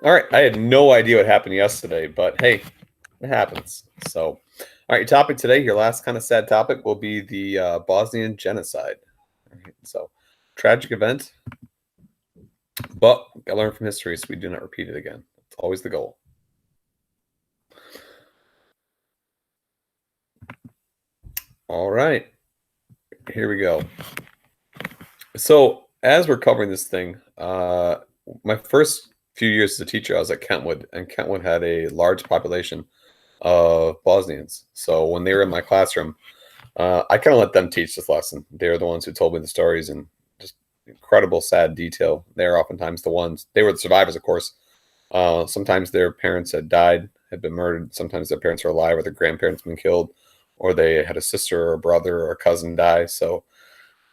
All right. I had no idea what happened yesterday, but hey, it happens. So, all right. Your topic today, your last kind of sad topic, will be the Bosnian Genocide. All right. So, tragic event, but I learn from history so we do not repeat it again. It's always the goal. All right. Here we go. So, as we're covering this thing, my first few years as a teacher, I was at Kentwood, and Kentwood had a large population of Bosnians. So, when they were in my classroom, I kind of let them teach this lesson. They're the ones who told me the stories and just incredible, sad detail. They're oftentimes the ones, they were the survivors, of course. Sometimes their parents had died, had been murdered. Sometimes their parents were alive or their grandparents been killed, or they had a sister or a brother or a cousin die. So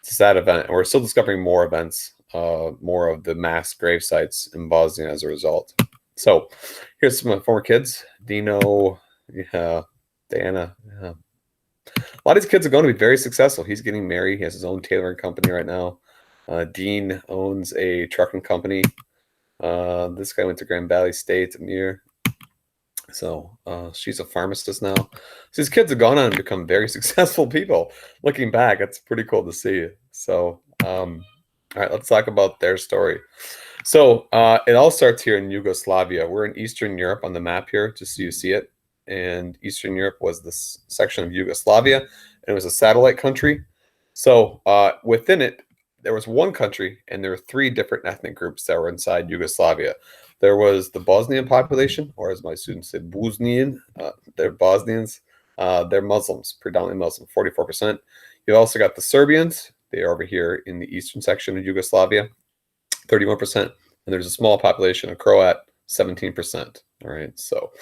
it's a sad event. And we're still discovering more events, more of the mass grave sites in Bosnia as a result. So here's some of my former kids. Dino, yeah, Diana, yeah. A lot of these kids are going to be very successful. He's getting married. He has his own tailoring company right now. Dean owns a trucking company. This guy went to Grand Valley State, Amir. So she's a pharmacist now. So these kids have gone on and become very successful people. Looking back, it's pretty cool to see. So, all right, let's talk about their story. So it all starts here in Yugoslavia. We're in Eastern Europe on the map here, just so you see it. And Eastern Europe was this section of Yugoslavia, and it was a satellite country. So within it, there was one country, and there were three different ethnic groups that were inside Yugoslavia. There was the Bosnian population, or as my students say, Bosnian. They're Bosnians. They're Muslims, predominantly Muslim, 44%. You also got the Serbians. They are over here in the eastern section of Yugoslavia, 31%. And there's a small population of Croat, 17%. All right. So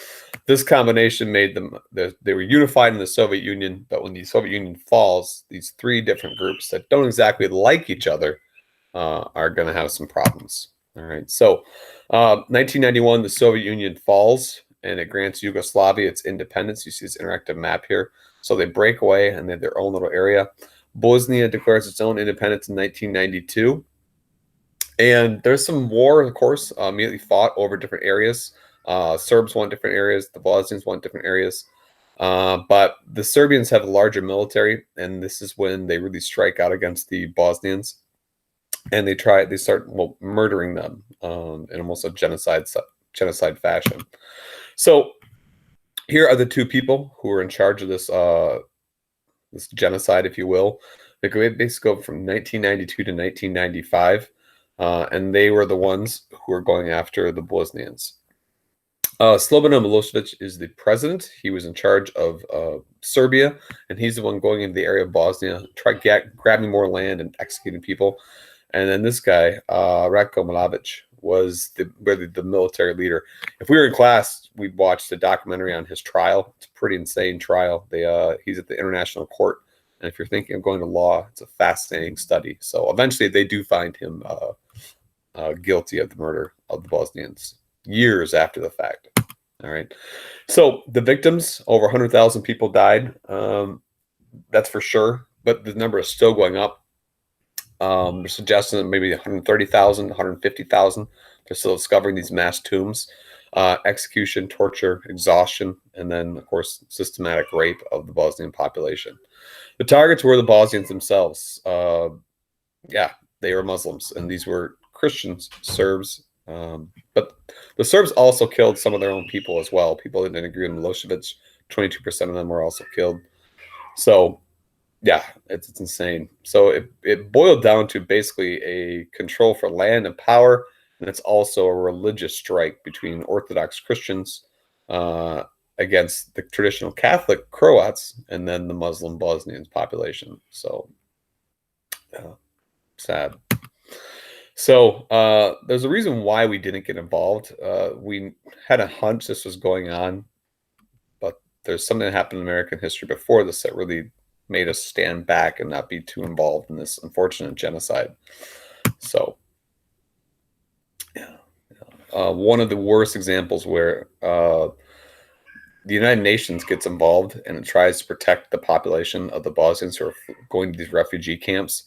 this combination made them, they were unified in the Soviet Union. But when the Soviet Union falls, these three different groups that don't exactly like each other are going to have some problems. All right. So 1991, the Soviet Union falls and it grants Yugoslavia its independence. You see this interactive map here. So they break away and they have their own little area. Bosnia declares its own independence in 1992. And there's some war, of course, immediately fought over different areas. Serbs want different areas. The Bosnians want different areas. But the Serbians have a larger military, and this is when they really strike out against the Bosnians. And they start murdering them in almost a genocide fashion. So here are the two people who are in charge of this this genocide, if you will. They basically go from 1992 to 1995. And they were the ones who were going after the Bosnians. Slobodan Milosevic is the president. He was in charge of Serbia, and he's the one going into the area of Bosnia, grabbing more land and executing people. And then this guy, Ratko Mladic, was the military leader. If we were in class, we'd watch the documentary on his trial. It's a pretty insane trial. He's at the international court. And if you're thinking of going to law, it's a fascinating study. So eventually they do find him guilty of the murder of the Bosnians years after the fact. All right. So the victims, over 100,000 people died. That's for sure. But the number is still going up. They're suggesting that maybe 130,000, 150,000. They're still discovering these mass tombs. Execution, torture, exhaustion, and then, of course, systematic rape of the Bosnian population. The targets were the Bosnians themselves. They were Muslims, and these were Christians, Serbs. But the Serbs also killed some of their own people as well. People that didn't agree with Milosevic, 22% of them were also killed. So, yeah, it's insane. So it boiled down to basically a control for land and power, and it's also a religious strike between Orthodox Christians against the traditional Catholic Croats and then the Muslim Bosnians population. So, sad. So there's a reason why we didn't get involved. We had a hunch this was going on, but there's something that happened in American history before this that really made us stand back and not be too involved in this unfortunate genocide. So, one of the worst examples where the United Nations gets involved and it tries to protect the population of the Bosnians who are going to these refugee camps.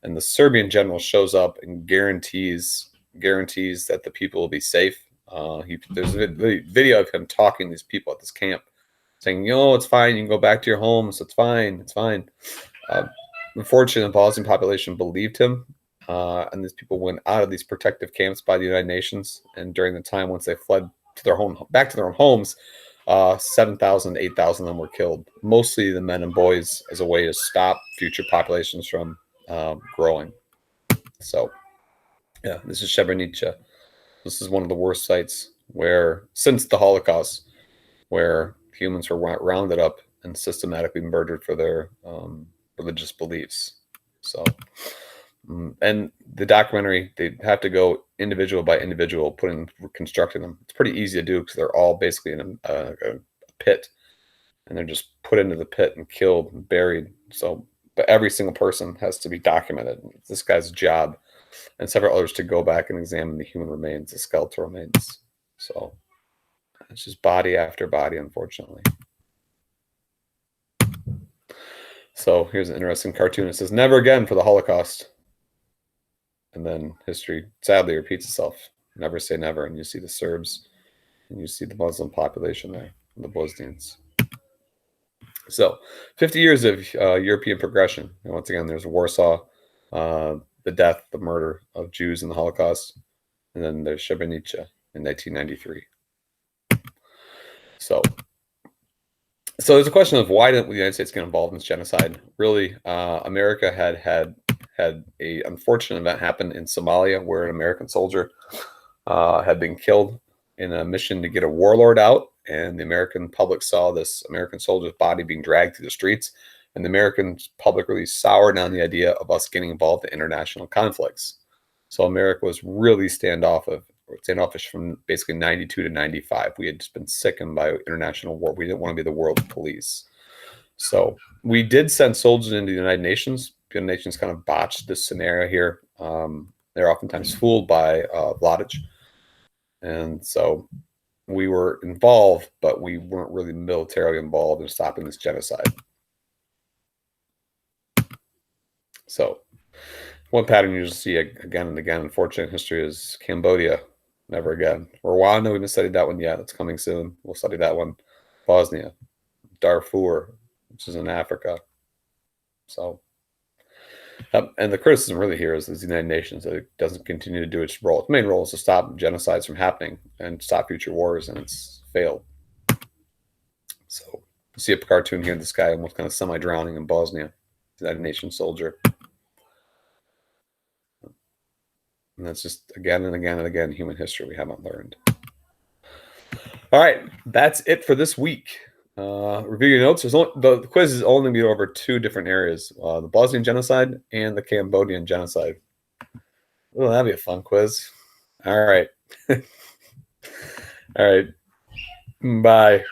And the Serbian general shows up and guarantees that the people will be safe There's a video of him talking to these people at this camp, saying, it's fine. You can go back to your homes. It's fine. It's fine. Unfortunately, the Bosnian population believed him, and these people went out of these protective camps by the United Nations. And during the time once they fled to their back to their own homes, 7,000, 8,000 of them were killed, mostly the men and boys, as a way to stop future populations from growing. So, yeah, this is Srebrenica. This is one of the worst sites since the Holocaust, where humans were rounded up and systematically murdered for their religious beliefs. So, and the documentary, they have to go individual by individual, constructing them. It's pretty easy to do because they're all basically in a pit, and they're just put into the pit and killed and buried. So, but every single person has to be documented. It's this guy's job, and several others, to go back and examine the human remains, the skeletal remains. So it's just body after body, unfortunately. So here's an interesting cartoon. It says, "Never again for the Holocaust." And then history sadly repeats itself. Never say never. And you see the Serbs, and you see the Muslim population there, the Bosnians. So 50 years of European progression. And once again, there's Warsaw, the death, the murder of Jews in the Holocaust, and then there's Srebrenica in 1993. So there's a question of why didn't the United States get involved in this genocide? Really, America had a unfortunate event happen in Somalia, where an American soldier had been killed in a mission to get a warlord out, and the American public saw this American soldier's body being dragged through the streets, and the American public really soured on the idea of us getting involved in international conflicts. So America was really standoffish from basically 92 to 95. We had just been sickened by international war. We didn't want to be the world police. So we did send soldiers into the United Nations. The United Nations kind of botched this scenario here. They're oftentimes fooled by Vladic. And so we were involved, but we weren't really militarily involved in stopping this genocide. So one pattern you just see again and again, unfortunately, in history is Cambodia. Never again. Rwanda, we haven't studied that one yet. It's coming soon. We'll study that one. Bosnia, Darfur, which is in Africa. So, and the criticism really here is the United Nations, that it doesn't continue to do its role. Its main role is to stop genocides from happening and stop future wars, and it's failed. So you see a cartoon here, this guy almost kind of semi-drowning in Bosnia, United Nations soldier. And that's just again and again and again human history we haven't learned. All right, that's it for this week. Review your notes. The quiz is only be over two different areas: the Bosnian Genocide and the Cambodian Genocide. Oh, that'd be a fun quiz. All right. All right. Bye.